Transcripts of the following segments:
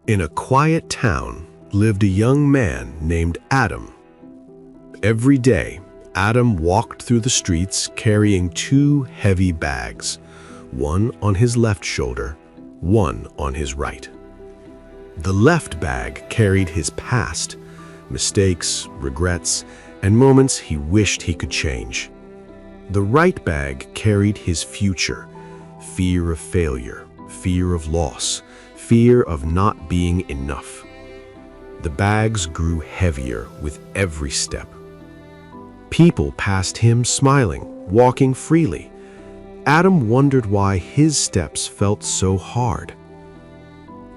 In a quiet town lived a young man named Adam. Every day, Adam walked through the streets carrying two heavy bags, one on his left shoulder, one on his right. The left bag carried his past, mistakes, regrets, and moments he wished he could change. The right bag carried his future, fear of failure, fear of loss, fear of not being enough. The bags grew heavier with every step. People passed him smiling, walking freely. Adam wondered why his steps felt so hard.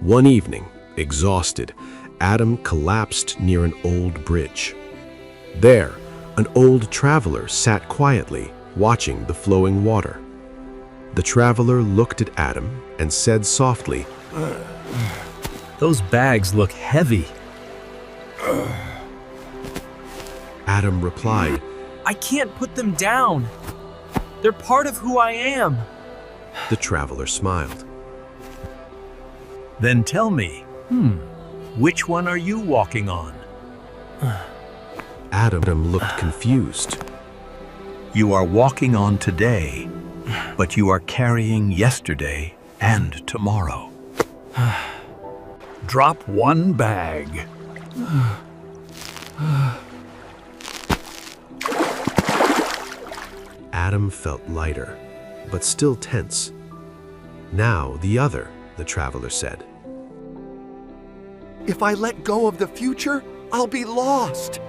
One evening, exhausted, Adam collapsed near an old bridge. There, an old traveler sat quietly, watching the flowing water. The traveler looked at Adam and said softly, "Those bags look heavy." Adam replied, "I can't put them down. They're part of who I am." The traveler smiled. "Then tell me, which one are you walking on?" Adam looked confused. You are walking on today, but you are carrying yesterday and tomorrow. Drop one bag. Adam felt lighter, but still tense. "Now the other," the traveler said. If I let go of the future, I'll be lost.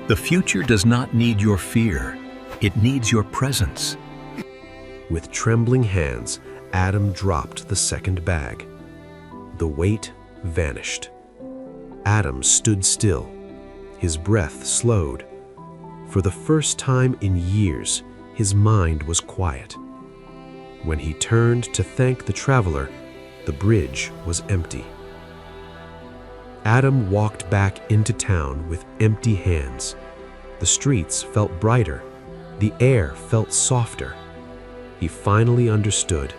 The future does not need your fear. It needs your presence. With trembling hands, Adam dropped the second bag. The weight vanished. Adam stood still. His breath slowed. For the first time in years, his mind was quiet. When he turned to thank the traveler, the bridge was empty. Adam walked back into town with empty hands. The streets felt brighter. The air felt softer. He finally understood.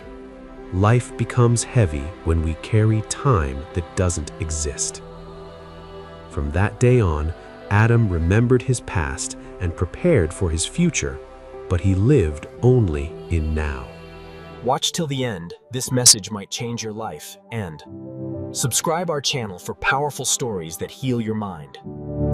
Life becomes heavy when we carry time that doesn't exist. From that day on, Adam remembered his past and prepared for his future, but he lived only in now. Watch till the end. This message might change your life. And subscribe our channel for powerful stories that heal your mind.